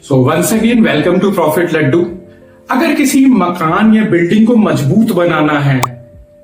So once again welcome to profit Laddu. अगर किसी मकान या बिल्डिंग को मजबूत बनाना है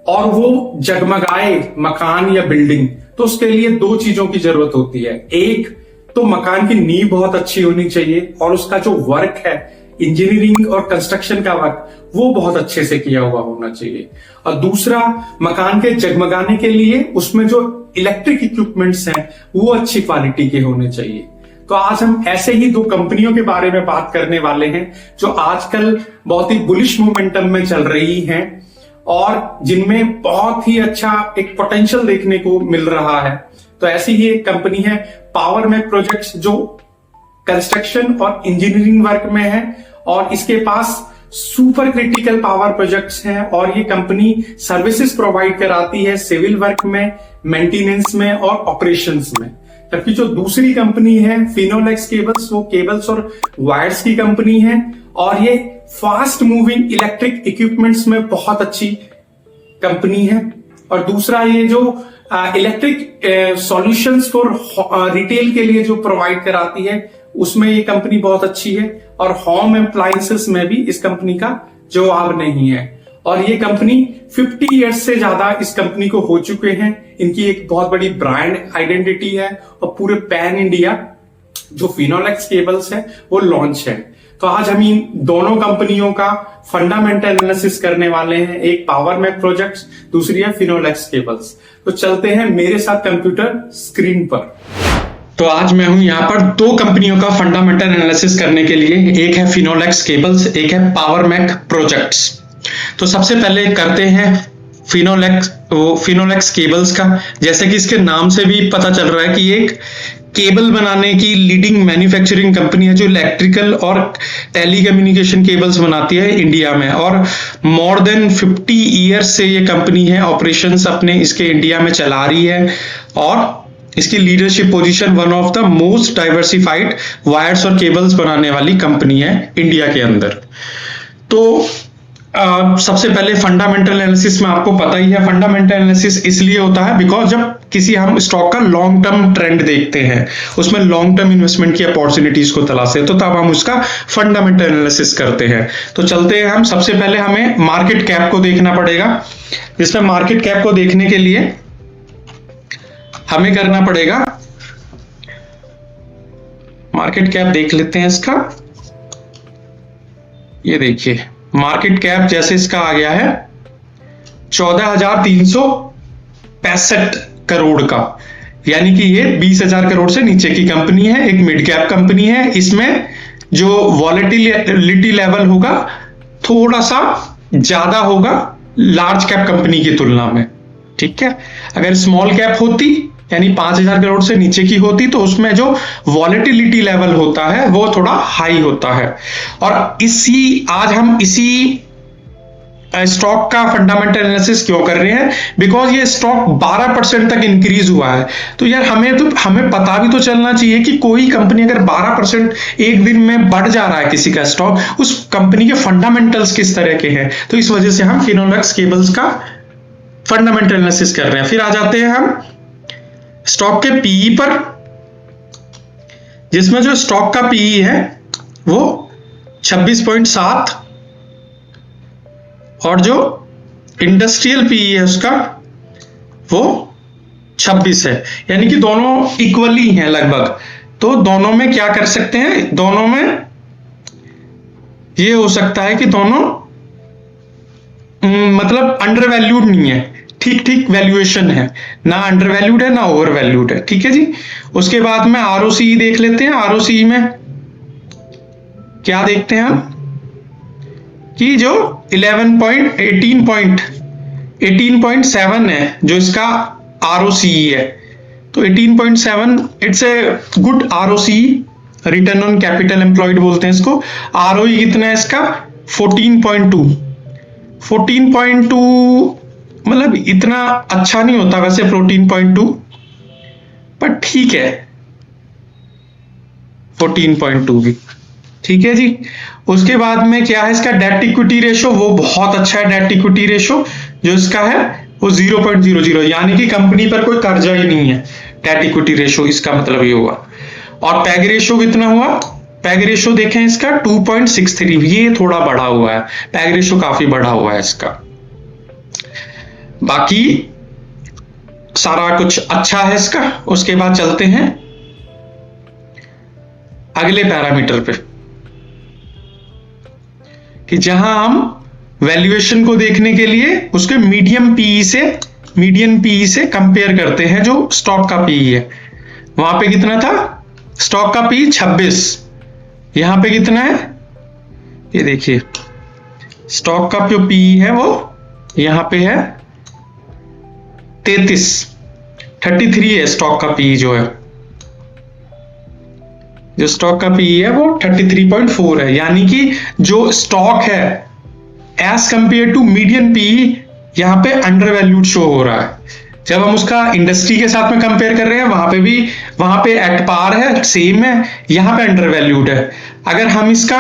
और वो जगमगाए मकान या बिल्डिंग, तो उसके लिए दो चीजों की जरूरत होती है। एक तो मकान की नींव बहुत अच्छी होनी चाहिए और उसका जो वर्क है, इंजीनियरिंग और कंस्ट्रक्शन का वर्क, वो बहुत अच्छे से किया हुआ होना चाहिए। और दूसरा, मकान के जगमगाने के लिए उसमें जो इलेक्ट्रिक इक्विपमेंट्स हैं वो अच्छी क्वालिटी के होने चाहिए। तो आज हम ऐसे ही दो कंपनियों के बारे में बात करने वाले हैं जो आजकल बहुत ही बुलिश मोमेंटम में चल रही हैं और जिनमें बहुत ही अच्छा एक पोटेंशियल देखने को मिल रहा है। तो ऐसी ही एक कंपनी है पावर मैक प्रोजेक्ट्स, जो कंस्ट्रक्शन और इंजीनियरिंग वर्क में है और इसके पास सुपर क्रिटिकल पावर प्रोजेक्ट्स हैं और ये कंपनी सर्विसेज प्रोवाइड कराती है सिविल वर्क में, मेंटेनेंस में और ऑपरेशंस में। जबकि जो दूसरी कंपनी है फिनोलेक्स केबल्स, वो केबल्स और वायर्स की कंपनी है और ये फास्ट मूविंग इलेक्ट्रिक इक्विपमेंट्स में बहुत अच्छी कंपनी है। और दूसरा, ये जो इलेक्ट्रिक सॉल्यूशंस फॉर रिटेल के लिए जो प्रोवाइड कराती है, उसमें ये कंपनी बहुत अच्छी है। और होम अप्लायंसेस में भी इस कंपनी का जवाब नहीं है। और ये कंपनी 50 इयर्स से ज्यादा इस कंपनी को हो चुके हैं। इनकी एक बहुत बड़ी ब्रांड आइडेंटिटी है और पूरे पैन इंडिया जो फिनोलेक्स केबल्स है वो लॉन्च है। तो आज हम इन दोनों कंपनियों का फंडामेंटल एनालिसिस करने वाले हैं। एक पावर मैक प्रोजेक्ट्स, दूसरी है फिनोलेक्स केबल्स। तो चलते हैं मेरे साथ कंप्यूटर स्क्रीन पर। तो आज मैं हूं यहाँ पर दो कंपनियों का फंडामेंटल एनालिसिस करने के लिए। एक है फिनोलेक्स केबल्स, एक है पावर मैक प्रोजेक्ट्स। तो सबसे पहले करते हैं फिनोलेक्स केबल्स का। जैसे कि इसके नाम से भी पता चल रहा है कि एक केबल बनाने की लीडिंग मैन्युफैक्चरिंग कंपनी है जो इलेक्ट्रिकल और टेलीकम्युनिकेशन केबल्स बनाती है इंडिया में। और मोर देन 50 ईयर्स से ये कंपनी है ऑपरेशंस अपने इसके इंडिया में चला रही है और इसकी leadership position one of the most diversified wires और केबल्स बनाने वाली कंपनी है इंडिया के अंदर। तो सबसे पहले फंडामेंटल एनालिसिस में आपको पता ही है, फंडामेंटल एनालिसिस इसलिए होता है बिकॉज जब किसी हम स्टॉक का लॉन्ग टर्म ट्रेंड देखते हैं, उसमें लॉन्ग टर्म इन्वेस्टमेंट की अपॉर्चुनिटीज को तलाशते हैं, तो तब हम उसका फंडामेंटल एनालिसिस करते हैं। तो चलते हैं हम। सबसे पहले हमें मार्केट कैप को देखना पड़ेगा। जिसमें मार्केट कैप को देखने के लिए हमें करना पड़ेगा, मार्केट कैप देख लेते हैं इसका। ये देखिए मार्केट कैप जैसे इसका आ गया है 14,365 करोड़ का, यानी कि ये 20,000 करोड़ से नीचे की कंपनी है। एक मिड कैप कंपनी है। इसमें जो वॉलेटिलिटी लेवल होगा थोड़ा सा ज्यादा होगा लार्ज कैप कंपनी की तुलना में, ठीक है। अगर स्मॉल कैप होती यानी 5,000 करोड़ से नीचे की होती तो उसमें जो वॉलेटिलिटी लेवल होता है वो थोड़ा हाई होता है। और आज हम इसी स्टॉक का फंडामेंटल एनालिसिस क्यों कर रहे हैं, बिकॉज ये स्टॉक 12% तक इंक्रीज हुआ है। तो यार हमें पता भी तो चलना चाहिए कि कोई कंपनी अगर 12% एक दिन में बढ़ जा रहा है किसी का स्टॉक, उस कंपनी के फंडामेंटल्स किस तरह के हैं। तो इस वजह से हम फिनोलेक्स केबल्स का फंडामेंटल एनालिसिस कर रहे हैं। फिर आ जाते हैं हम स्टॉक के पीई पर, जिसमें जो स्टॉक का पीई है वो 26.7 और जो इंडस्ट्रियल पीई है उसका वो 26 है, यानी कि दोनों इक्वली हैं लगभग। तो दोनों में क्या कर सकते हैं, दोनों में ये हो सकता है कि दोनों मतलब अंडर वैल्यूड नहीं है, ठीक ठीक वैल्यूएशन है, ना अंडर वैल्यूड है ना ओवर वैल्यूड है, ठीक है जी। उसके बाद में आरओसीई देख लेते हैं। आरओसीई में क्या देखते हैं हम कि जो 18.7 है जो इसका आरओसीई है, तो 18.7 it's a good ROCE, return on capital employed बोलते हैं इसको। आरओई कितना है इसका 14.2 मतलब इतना अच्छा नहीं होता वैसे 14.2, पर ठीक है 14.2 भी ठीक है जी। उसके बाद में क्या है इसका डेट इक्विटी रेशो, वो बहुत अच्छा है। डेट इक्विटी रेशो जो इसका है वो 0.00, यानी कि कंपनी पर कोई कर्जा ही नहीं है। डेट इक्विटी रेशो इसका मतलब ये हुआ। और पैग रेशो कितना हुआ पैग रेशो देखें इसका 2.63, ये थोड़ा बढ़ा हुआ है, पैग रेशो काफी बढ़ा हुआ है इसका। बाकी सारा कुछ अच्छा है इसका। उसके बाद चलते हैं अगले पैरामीटर पे कि जहां हम वैल्यूएशन को देखने के लिए उसके मीडियन पीई से कंपेयर करते हैं, जो स्टॉक का पीई है। वहां पे कितना था स्टॉक का पीई? 26। यहां पे कितना है? ये देखिए स्टॉक का जो पीई है वो यहां पे है 33 है स्टॉक का पीई जो है। जो स्टॉक का पीई है वो 33.4 है, यानी कि जो स्टॉक है as compare to median PE यहां पे अंडर वैल्यूड शो हो रहा है। जब हम उसका इंडस्ट्री के साथ में कंपेयर कर रहे हैं वहां पे एट पार है, सेम है, यहां पे अंडर वैल्यूड है। अगर हम इसका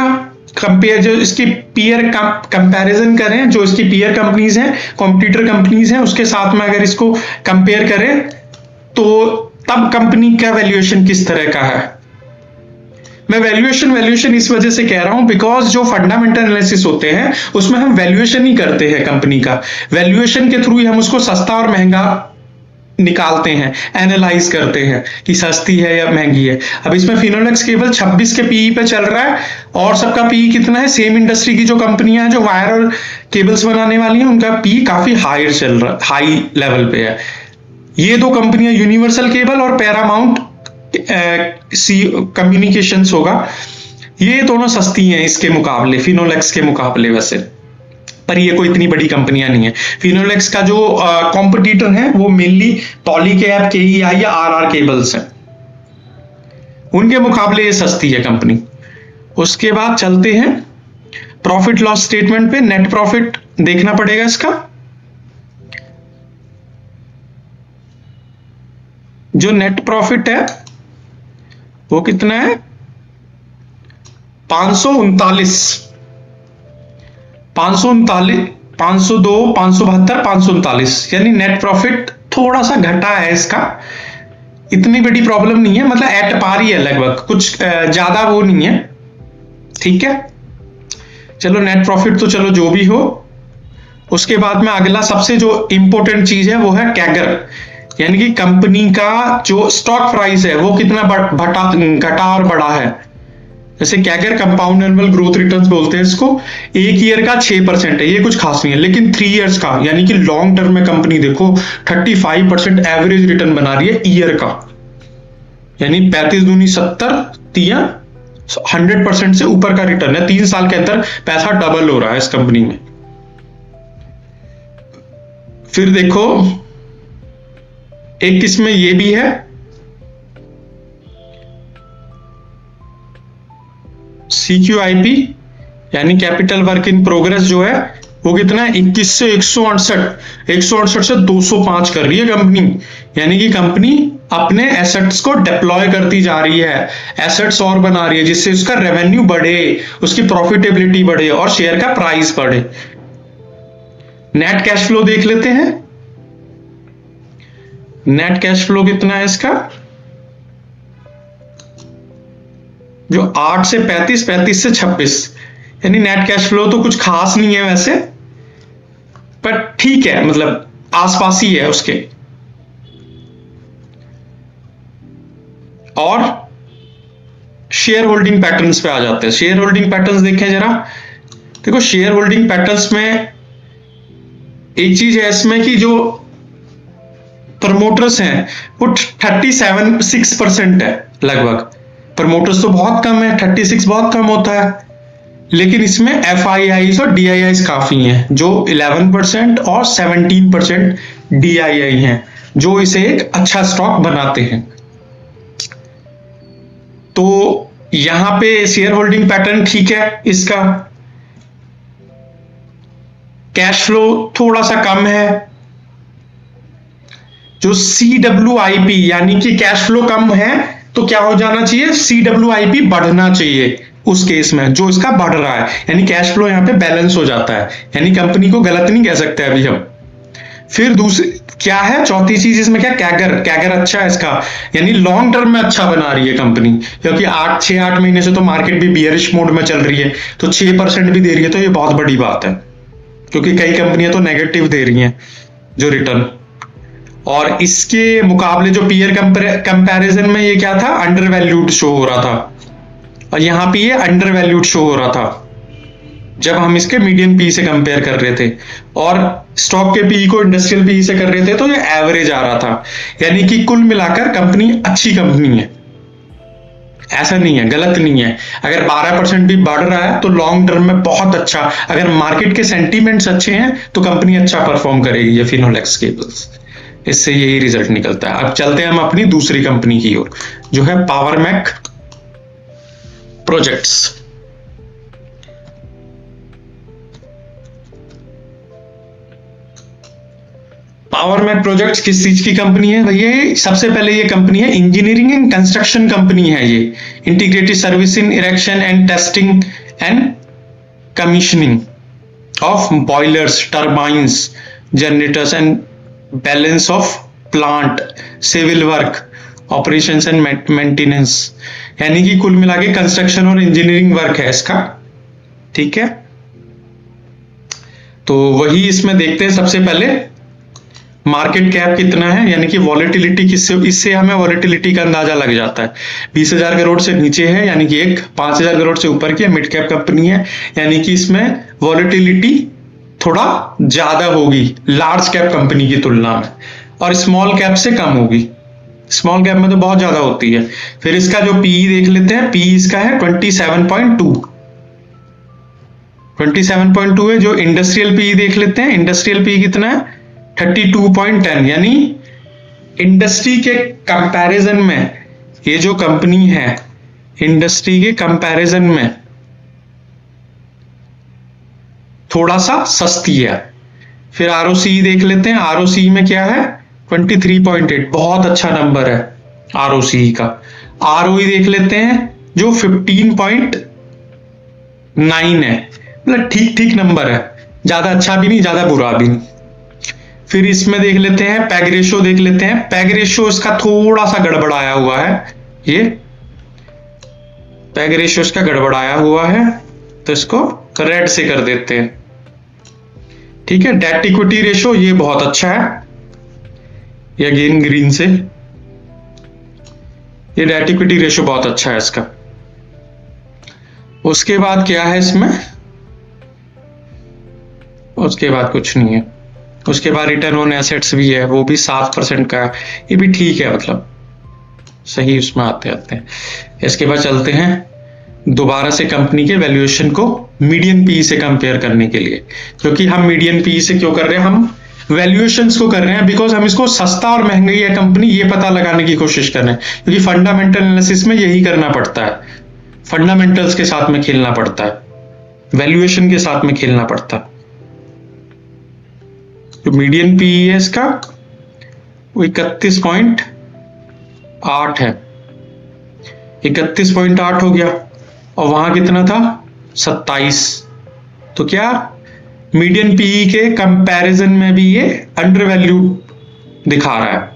कंपेयर जो इसकी पीयर कंपैरिजन करें, जो इसकी पीयर कंपनीज हैं, कॉम्पिटिटर कंपनीज हैं, उसके साथ में अगर इसको कंपेयर करें तो तब कंपनी का वैल्यूएशन किस तरह का है। मैं वैल्यूएशन इस वजह से कह रहा हूं बिकॉज जो फंडामेंटल एनालिसिस होते हैं उसमें हम वैल्यूएशन ही करते हैं कंपनी का। वैल्यूएशन के थ्रू ही हम उसको सस्ता और महंगा निकालते हैं, एनालाइज करते हैं कि सस्ती है या महंगी है। अब इसमें फिनोलेक्स केवल 26 के पीई पे चल रहा है और सबका पीई कितना है? सेम इंडस्ट्री की जो कंपनियां हैं जो वायर और केबल्स बनाने वाली हैं उनका पीई काफी हाई लेवल पे है। ये दो कंपनियां यूनिवर्सल केबल और पैरामाउंट कम्युनिकेशंस होगा, ये दोनों सस्ती हैं इसके मुकाबले, फिनोलेक्स के मुकाबले वैसे, पर ये कोई इतनी बड़ी कंपनियां नहीं है। फिनोलेक्स का जो कॉम्पिटिटर है वो मेनली पॉलीकैब, केईआई या आरआर केबल्स हैं, उनके मुकाबले ये सस्ती है कंपनी। उसके बाद चलते हैं प्रॉफिट लॉस स्टेटमेंट पे। नेट प्रॉफिट देखना पड़ेगा इसका। जो नेट प्रॉफिट है वो कितना है? 539, 502, 572, 539, यानी नेट प्रॉफिट थोड़ा सा घटा है इसका। इतनी बड़ी प्रॉब्लम नहीं है, मतलब एट पार ही है लगभग, कुछ ज्यादा वो नहीं है, ठीक है। चलो नेट प्रॉफिट तो चलो जो भी हो। उसके बाद में अगला सबसे जो इंपॉर्टेंट चीज है वो है कैगर, यानी कि कंपनी का जो स्टॉक प्राइस है वो कितना घटा और बढ़ा है। जैसे CAGR compound annual growth returns बोलते हैं इसको। एक ईयर का 6% है, ये कुछ खास नहीं है, लेकिन 3 इयर्स का यानी कि लॉन्ग टर्म में कंपनी देखो 35% एवरेज रिटर्न बना रही है ईयर का, यानी 35 दूनी 70, 100% से ऊपर का रिटर्न है। 3 साल के अंदर पैसा डबल हो रहा है इस कंपनी में। फिर देखो एक इसमें ये भी है, CQIP यानी कैपिटल वर्क इन प्रोग्रेस जो है वो कितना है? 21 से 168 से 205 कर रही है कंपनी, यानी कि कंपनी अपने एसेट्स को डिप्लॉय करती जा रही है, एसेट्स और बना रही है जिससे उसका रेवेन्यू बढ़े, उसकी प्रॉफिटेबिलिटी बढ़े और शेयर का प्राइस बढ़े। नेट कैश फ्लो देख लेते हैं। नेट कैश फ्लो कितना है इसका? जो 8 से 35, 35 से 26, यानी नेट कैश फ्लो तो कुछ खास नहीं है वैसे, पर ठीक है, मतलब आसपास ही है उसके। और शेयर होल्डिंग पैटर्न्स पे आ जाते हैं। शेयर होल्डिंग पैटर्न्स देखें जरा। देखो शेयर होल्डिंग पैटर्न्स में एक चीज है इसमें कि जो प्रमोटर्स हैं वो 36% है लगभग। प्रमोटर्स तो बहुत कम है, 36 बहुत कम होता है, लेकिन इसमें FIIs और DIIs काफी हैं जो 11% और 17% DII हैं, जो इसे एक अच्छा स्टॉक बनाते हैं। तो यहां पे शेयर होल्डिंग पैटर्न ठीक है इसका। कैश फ्लो थोड़ा सा कम है। जो CWIP यानी कि कैश फ्लो कम है तो क्या हो जाना चाहिए? CWIP बढ़ना चाहिए उस केस में, जो इसका बढ़ रहा है, यानी कैश फ्लो यहां पे बैलेंस हो जाता है, यानी कंपनी को गलत नहीं कह सकते अभी हम। क्या है चौथी चीज इसमें, क्या कैगर अच्छा है इसका, यानी लॉन्ग टर्म में अच्छा बना रही है कंपनी, क्योंकि 8 महीने से तो मार्केट भी बियरिश मोड में चल रही है, तो 6% भी दे रही है, तो ये बहुत बड़ी बात है, क्योंकि कई कंपनियां तो नेगेटिव दे रही हैं जो रिटर्न। और इसके मुकाबले जो पीयर कंपैरिजन में ये क्या था, अंडर वैल्यूड शो हो रहा था, और यहां पे ये अंडर वैल्यूड शो हो रहा था जब हम इसके मीडियन पी से कंपेयर कर रहे थे, और स्टॉक के पी को इंडस्ट्रियल पी से कर रहे थे तो ये एवरेज आ रहा था, यानी कि कुल मिलाकर कंपनी अच्छी कंपनी है, ऐसा नहीं है, गलत नहीं है। अगर 12% भी बढ़ रहा है तो लॉन्ग टर्म में बहुत अच्छा, अगर मार्केट के सेंटीमेंट्स अच्छे हैं तो कंपनी अच्छा परफॉर्म करेगी, ये फिनोलेक्स केबल्स, इससे यही रिजल्ट निकलता है। अब चलते हैं हम अपनी दूसरी कंपनी की ओर, जो है power mech projects. Power mech projects किस चीज की कंपनी है भैया? सबसे पहले ये कंपनी है इंजीनियरिंग एंड कंस्ट्रक्शन कंपनी है, ये integrated service in erection and testing and commissioning of boilers, turbines, generators and balance of plant, civil work, operations and maintenance, यानी कि कुल मिला के कंस्ट्रक्शन और इंजीनियरिंग वर्क है इसका, ठीक है। तो वही इसमें देखते हैं। सबसे पहले मार्केट कैप कितना है, यानी कि वॉलेटिलिटी किससे, इससे हमें वॉलेटिलिटी का अंदाजा लग जाता है। 20,000 करोड़ से नीचे है, यानी कि एक 5,000 करोड़ से ऊपर की मिड कैप कंपनी है, यानी कि इसमें वॉलेटिलिटी थोड़ा ज्यादा होगी लार्ज कैप कंपनी की तुलना में, और स्मॉल कैप से कम होगी। स्मॉल कैप में तो बहुत ज्यादा होती है। फिर इसका जो पीई देख लेते हैं, पीई इसका है 27.2 है। जो इंडस्ट्रियल पीई देख लेते हैं, इंडस्ट्रियल पीई कितना है 32.10, यानी इंडस्ट्री के कंपैरिजन में ये जो कंपनी है, इंडस्ट्री के कंपैरिजन में थोड़ा सा सस्ती है। फिर आरओसी देख लेते हैं, आरओसी में क्या है 23.8, बहुत अच्छा नंबर है आरओसी का। आरओई देख लेते हैं जो 15.9 है, मतलब ठीक ठीक नंबर है, ज्यादा अच्छा भी नहीं ज्यादा बुरा भी नहीं। फिर इसमें देख लेते हैं पैग रेशो, देख लेते हैं पैग रेशो इसका थोड़ा सा गड़बड़ाया हुआ है, ये पैग रेशो इसका गड़बड़ाया हुआ है, तो इसको रेड से कर देते हैं, ठीक है। डेट इक्विटी रेशो ये बहुत अच्छा है, ये अगेन ग्रीन से, ये डेट इक्विटी रेशो बहुत अच्छा है इसका। उसके बाद क्या है इसमें, उसके बाद कुछ नहीं है। उसके बाद रिटर्न ऑन एसेट्स भी है, वो भी 7% का है, ये भी ठीक है, मतलब सही उसमें आते आते हैं। इसके बाद चलते हैं दोबारा से कंपनी के वैल्यूएशन को मीडियन पी से कंपेयर करने के लिए, क्योंकि हम मीडियन पी से क्यों कर रहे हैं, हम वैल्यूएशंस को कर रहे हैं बिकॉज हम इसको सस्ता और महंगी है कंपनी ये पता लगाने की कोशिश कर रहे हैं, क्योंकि फंडामेंटल एनालिसिस में यही करना पड़ता है, फंडामेंटल्स के साथ में खेलना पड़ता है, वैल्यूएशन के साथ में खेलना पड़ता है। जो मीडियन पी है इसका वो 31.8 है, 31.8 हो गया, और वहां कितना था 27, तो क्या मीडियन पीई के कंपैरिजन में भी ये अंडर वैल्यू दिखा रहा है।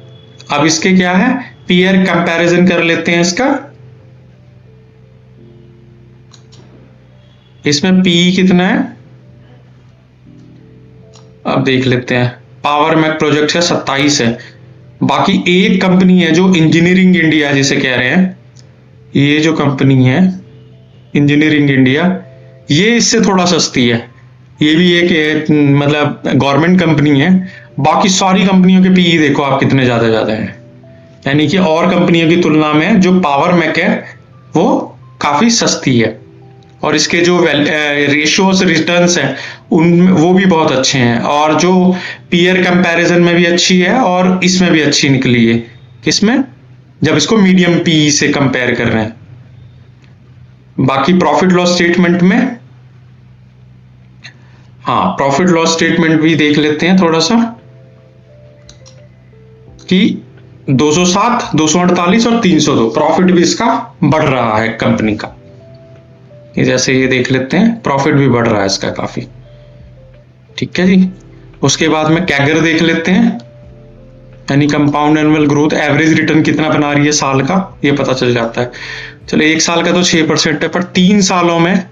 अब इसके क्या है पीयर कंपैरिजन कर लेते हैं इसका, इसमें पीई कितना है अब देख लेते हैं। पावर मैक प्रोजेक्ट का 27 है, बाकी एक कंपनी है जो इंजीनियरिंग इंडिया जिसे कह रहे हैं, ये जो कंपनी है इंजीनियरिंग इंडिया, ये इससे थोड़ा सस्ती है, ये भी एक मतलब गवर्नमेंट कंपनी है। बाकी सारी कंपनियों के पीई देखो आप कितने ज्यादा हैं, यानी कि और कंपनियों की तुलना में जो पावर मैक है वो काफी सस्ती है, और इसके जो रेशियोज रिटर्न्स हैं उन वो भी बहुत अच्छे हैं, और जो पीयर कंपैरिजन में भी अच्छी है और इसमें भी अच्छी निकली है, किसमें जब इसको मीडियम पीई से कंपेयर कर रहे हैं। बाकी प्रॉफिट लॉस स्टेटमेंट में, हाँ प्रॉफिट लॉस स्टेटमेंट भी देख लेते हैं थोड़ा सा, कि 207, 248 और 302 प्रॉफिट भी इसका बढ़ रहा है कंपनी का, ये जैसे ये देख लेते हैं प्रॉफिट भी बढ़ रहा है इसका काफी, ठीक है जी। उसके बाद में कैगर देख लेते हैं, यानी compound annual growth average return कितना बना रही है साल का, ये पता चल जाता है। चलो 1 साल का तो 6% है, पर 3 सालों में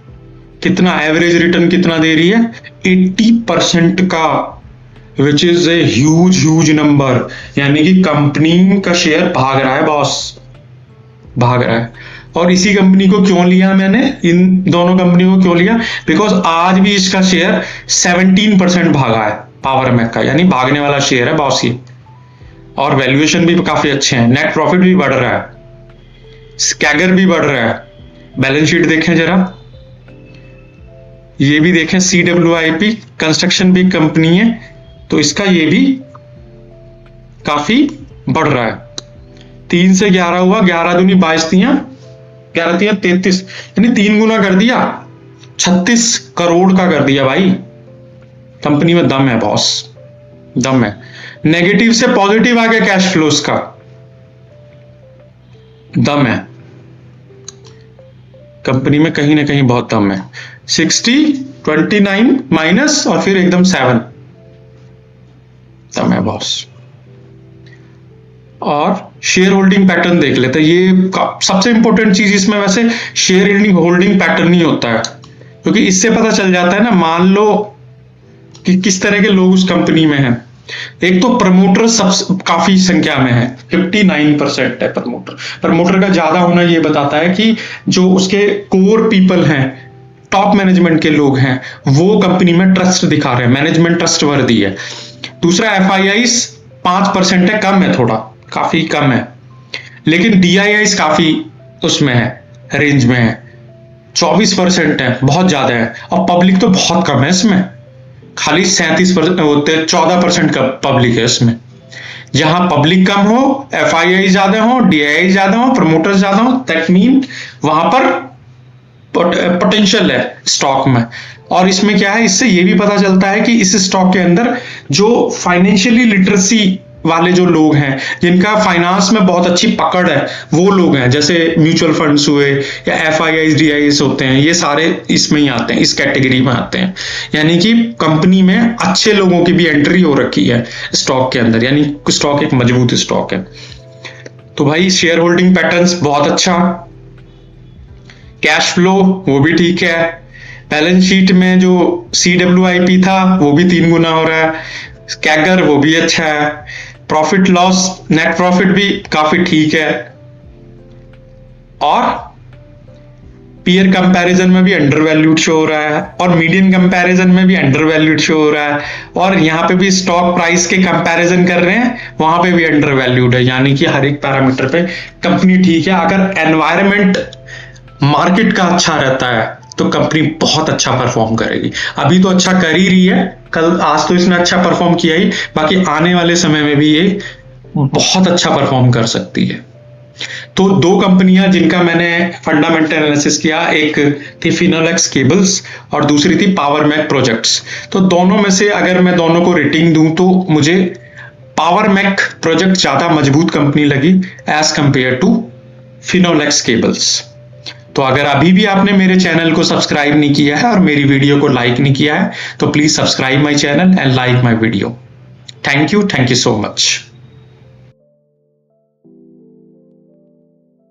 कितना एवरेज रिटर्न कितना दे रही है, 80% का, which is a huge number. यानी कि कंपनी का शेयर भाग रहा है बॉस, भाग रहा है। और इसी कंपनी को क्यों लिया मैंने, इन दोनों कंपनी को क्यों लिया, बिकॉज आज भी इसका शेयर 17% भागा है पावर मैक का, यानी भागने वाला शेयर है बॉस ये। और वैल्यूएशन भी काफी अच्छे हैं, नेट प्रॉफिट भी बढ़ रहा है, स्कैगर भी बढ़ रहा है। बैलेंस शीट देखें जरा, ये भी देखें, CWIP कंस्ट्रक्शन भी कंपनी है, तो इसका ये भी काफी बढ़ रहा है। 3 से 11 हुआ, 11 दूनी 22 तियां 11 तियां 33, यानी 3 गुना कर दिया, 36 करोड़ का कर दिया भाई। कंपनी में दम है बॉस, दम है। नेगेटिव से पॉजिटिव आ गया कैश फ्लोस का, दम है कंपनी में, कहीं ना कहीं बहुत दम है। 60, 29 माइनस और फिर एकदम 7, दम है बॉस। और शेयर होल्डिंग पैटर्न देख लेते हैं, ये सबसे इंपॉर्टेंट चीज इसमें वैसे शेयर होल्डिंग पैटर्न ही होता है, क्योंकि इससे पता चल जाता है ना, मान लो कि किस तरह के लोग उस कंपनी में हैं। एक तो प्रमोटर सब काफी संख्या में है, 59% है प्रमोटर का ज्यादा होना ये बताता है कि जो उसके कोर पीपल हैं, टॉप मैनेजमेंट के लोग हैं, वो कंपनी में ट्रस्ट दिखा रहे हैं, मैनेजमेंट ट्रस्टवर्दी है। दूसरा FIIs 5% है, कम है, थोड़ा काफी कम है, लेकिन DIIs काफी उसमें है, रेंज में है, 24% है, बहुत ज्यादा है। और पब्लिक तो बहुत कम है इसमें, खाली 37% होते, 14% का पब्लिक है इसमें। जहां पब्लिक कम हो, FII ज्यादा हो, DII ज्यादा हो, प्रमोटर्स ज्यादा हो, दैट मीन वहां पर पोटेंशियल है स्टॉक में। और इसमें क्या है, इससे ये भी पता चलता है कि इस स्टॉक के अंदर जो फाइनेंशियली लिटरेसी वाले जो लोग हैं, जिनका फाइनेंस में बहुत अच्छी पकड़ है, वो लोग हैं, जैसे म्यूचुअल फंड्स हुए या FIIs DIIs होते हैं, ये सारे इसमें ही आते हैं, इस कैटेगरी में आते हैं। यानी कि कंपनी में अच्छे लोगों की भी एंट्री हो रखी है स्टॉक के अंदर, यानी स्टॉक एक मजबूत स्टॉक है। तो भाई शेयर होल्डिंग पैटर्न्स बहुत अच्छा, कैश फ्लो वो भी ठीक है, बैलेंस शीट में जो CWIP था वो भी 3 गुना हो रहा है, कैगर वो भी अच्छा है, प्रॉफिट लॉस नेट प्रॉफिट भी काफी ठीक है, और पीयर कंपैरिजन में भी अंडर वैल्यूड शो हो रहा है, और मीडियन कंपैरिजन में भी अंडर वैल्यूड शो हो रहा है, और यहाँ पे भी स्टॉक प्राइस के कंपैरिजन कर रहे हैं, वहां पे भी अंडर वैल्यूड है। यानी कि हर एक पैरामीटर पे कंपनी ठीक है। अगर एनवायरमेंट मार्केट का अच्छा रहता है तो कंपनी बहुत अच्छा परफॉर्म करेगी। अभी तो अच्छा कर ही रही है, कल आज तो इसने अच्छा परफॉर्म किया ही, बाकी आने वाले समय में भी ये बहुत अच्छा परफॉर्म कर सकती है। तो 2 कंपनियां जिनका मैंने फंडामेंटल एनालिसिस किया, एक थी फिनोलेक्स केबल्स और दूसरी थी पावर मैक प्रोजेक्ट्स। तो दोनों में से अगर मैं दोनों को रेटिंग दूं तो मुझे पावर मैक प्रोजेक्ट ज्यादा मजबूत कंपनी लगी as compare to Finolex cables. तो अगर अभी भी आपने मेरे चैनल को सब्सक्राइब नहीं किया है और मेरी वीडियो को लाइक नहीं किया है, तो please subscribe my channel and like my video. Thank you so much.